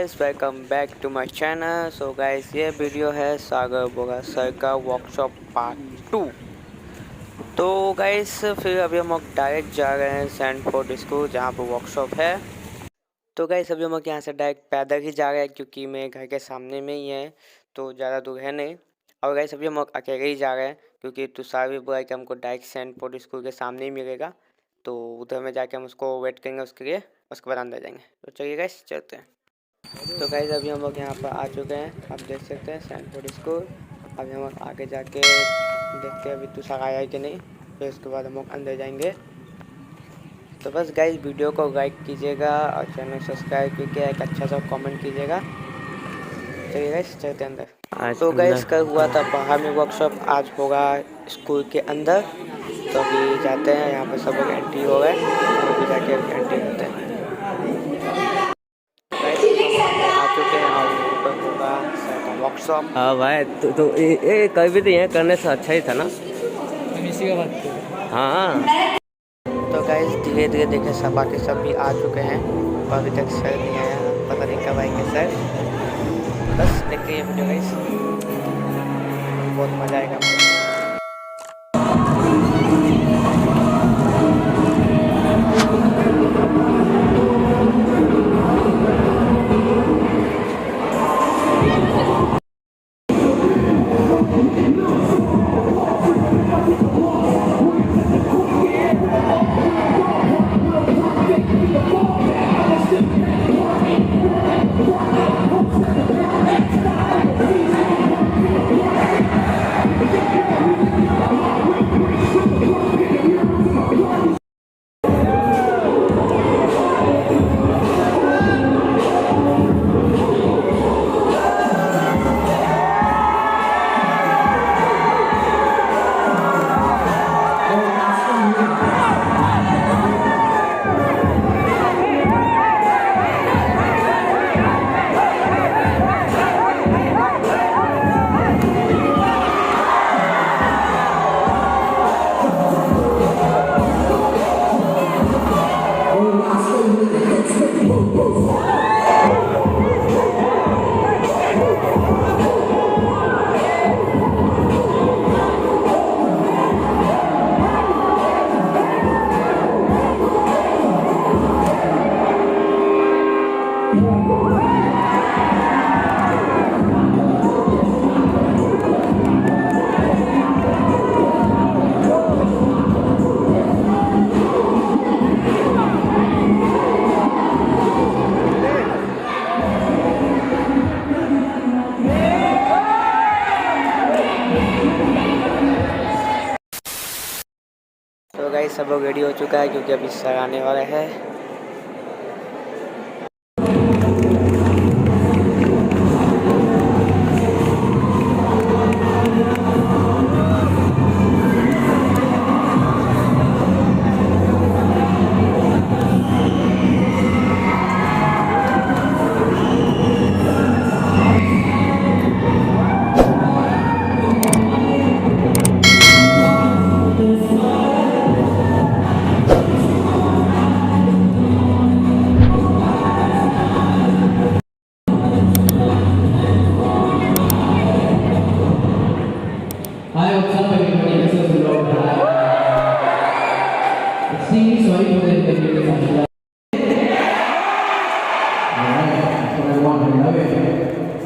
Guys, welcome back to my channel. So guys, ये video है Sagar Bora sir का workshop part 2। तो गाइस फिर अभी हम लोग डायरेक्ट जा रहे हैं सैंडफोर्ड स्कूल जहाँ पर वर्कशॉप है। तो गाइस अभी हम लोग यहाँ से डायरेक्ट पैदल ही जा रहे हैं क्योंकि मेरे घर के सामने में ही है, तो ज़्यादा दूर है नहीं। और गाइस अभी हम लोग अकेले ही जा रहे हैं क्योंकि तुषार भी बोला कि हमको डायरेक्ट सैंडफोर्ड स्कूल के सामने ही मिलेगा, तो उधर में जाके हम उसको वेट करेंगे उसके लिए, उसके बाद अंदर जाएंगे। तो चलिए गाइस चलते हैं। तो गाइस अभी हम लोग यहाँ पर आ चुके हैं, आप देख सकते हैं सैंडफोर्ड स्कूल। अभी हम लोग आगे जाके देखते हैं अभी तुषार आया है कि नहीं, फिर उसके बाद हम लोग अंदर जाएंगे। तो बस गाइस वीडियो को लाइक कीजिएगा और चैनल सब्सक्राइब करके एक अच्छा सा कमेंट कीजिएगा। चलिए गाइस चलते हैं अंदर। तो गाइस कल हुआ था बाहर में वर्कशॉप, आज होगा स्कूल के अंदर। तो अभी जाते हैं, यहाँ पर सब लोग एंट्री हो गए, तो अभी जाके एंट्री करते हैं। वर्कशॉप। हाँ भाई, तो ये कभी भी तो यहाँ करने से अच्छा ही था ना। हम इसी का बात कर रहे हैं। हाँ। तो गाइस धीरे धीरे देखे सब बाकी सब भी आ चुके हैं, तो अभी तक सर नहीं आया, पता नहीं कब आएंगे सर। बस देखते हैं वीडियो गाइस, बहुत मज़ा आएगा। तो गाइस सब लोग रेडी हो चुका है क्योंकि अभी सर आने वाला है। Hi, what's up everybody? This is Rob. Extremely sorry for the inconvenience. Alright, that's what I want. I love it.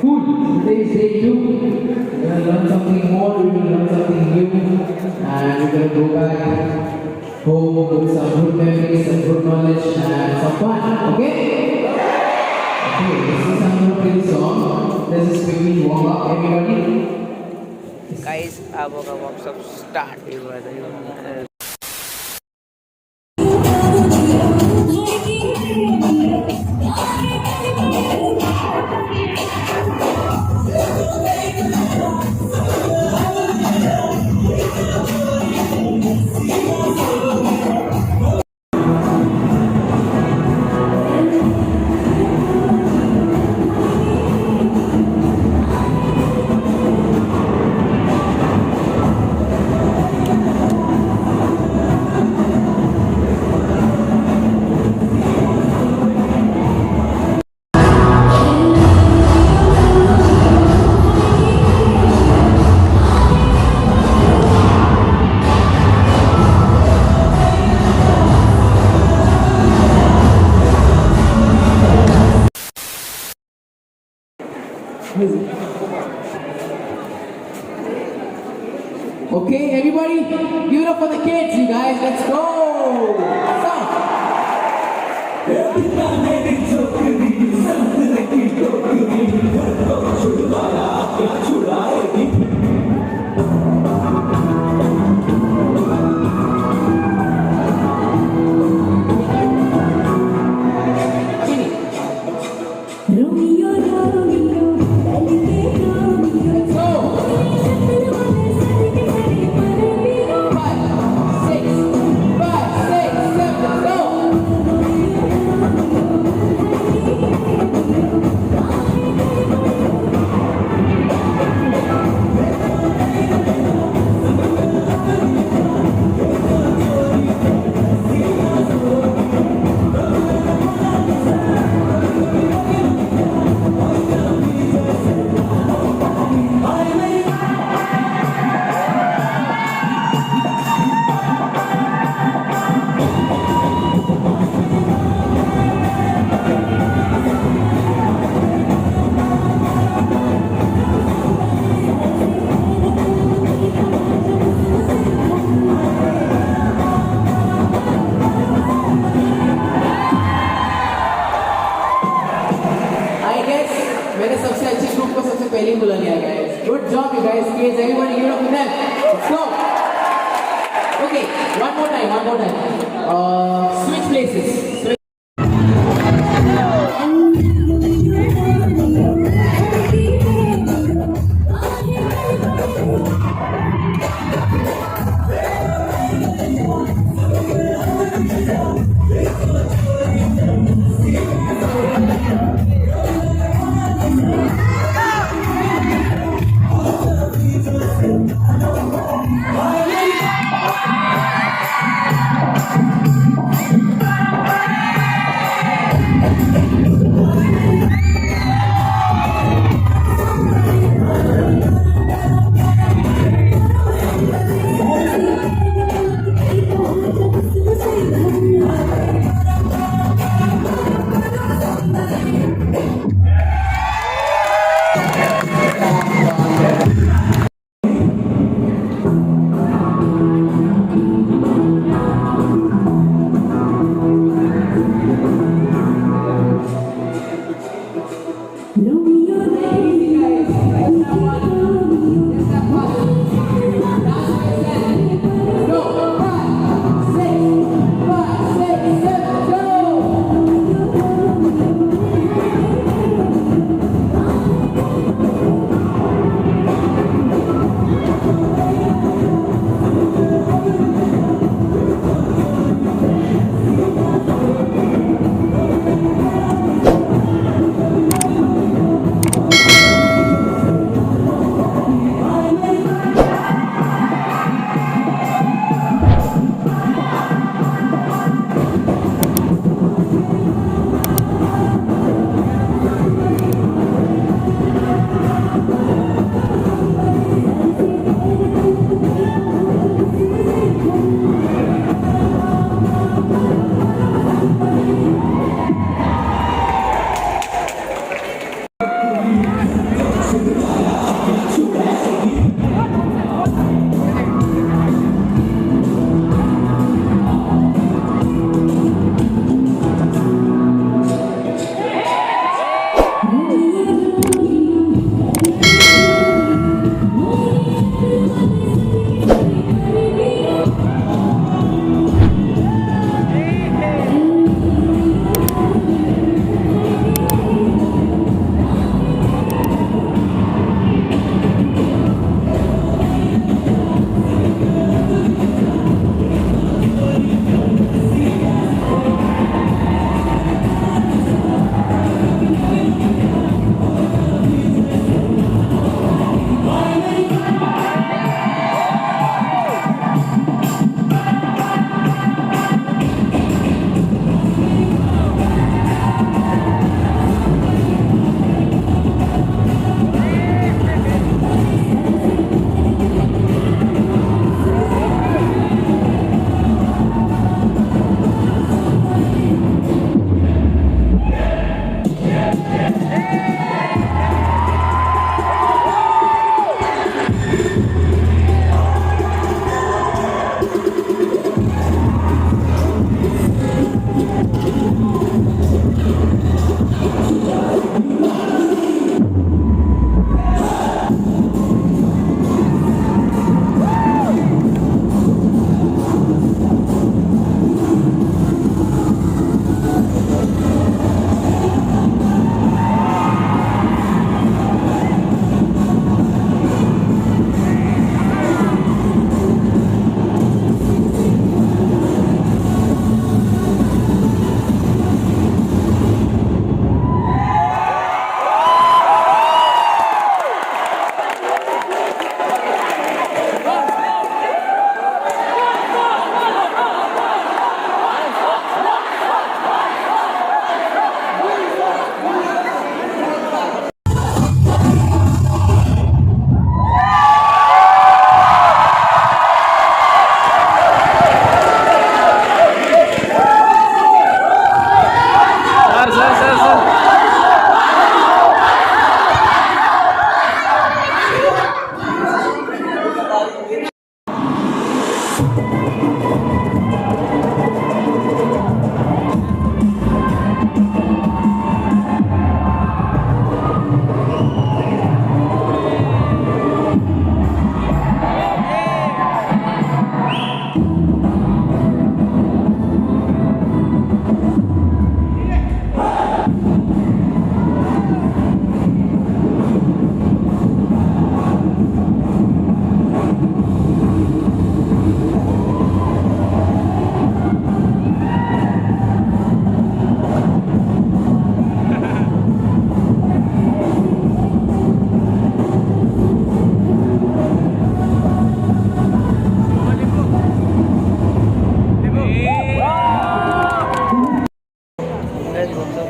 Cool. Today is day 2. We're gonna learn something more. We're gonna learn something new, and we're gonna go back home with some good memories, some good knowledge, and some fun. Okay? Okay. This is I'm gonna play the song. This is quickly warm up, everybody. Guys अब होगा workshop start. Okay, everybody, give it up for the kids, you guys. Let's go. Stop. मैंने सबसे अच्छे group को सबसे पहले बुला लिया guys. Good job you guys. Please everybody give it up for them. Let's go. Okay, one more time. Switch places.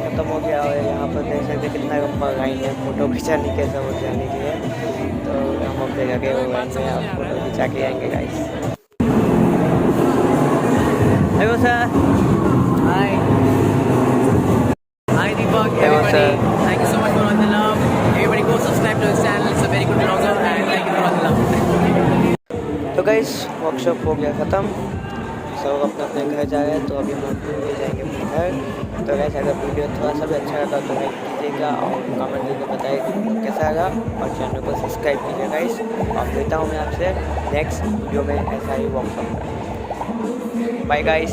खत्म हो गया और यहाँ पर देख सकते कितना लंबा लाइन है फोटो खिंचाने के सब जाने के लिए। तो हम अपने जगह वो लाइन में आप फोटो खिंचा के आएंगे guys. Hello sir. Hi. Hi Deepak, Hello, everybody. sir. Thank you so much for all the love. Everybody go subscribe to his channel. It's a very good vlogger and thank you for all the love. तो guys workshop हो गया ख़त्म, सब अपने अपने घर जा रहे हैं। तो अभी हम ले जाएंगे अपने घर। तो गाइस अगर वीडियो थोड़ा सा भी अच्छा लगा तो लाइक कीजिएगा और कमेंट करके बताइए कैसा लगा और चैनल को सब्सक्राइब कीजिएगा गाइस। और मिलता हूँ मैं आपसे नेक्स्ट वीडियो में ऐसा ही वर्कशॉप। Bye guys.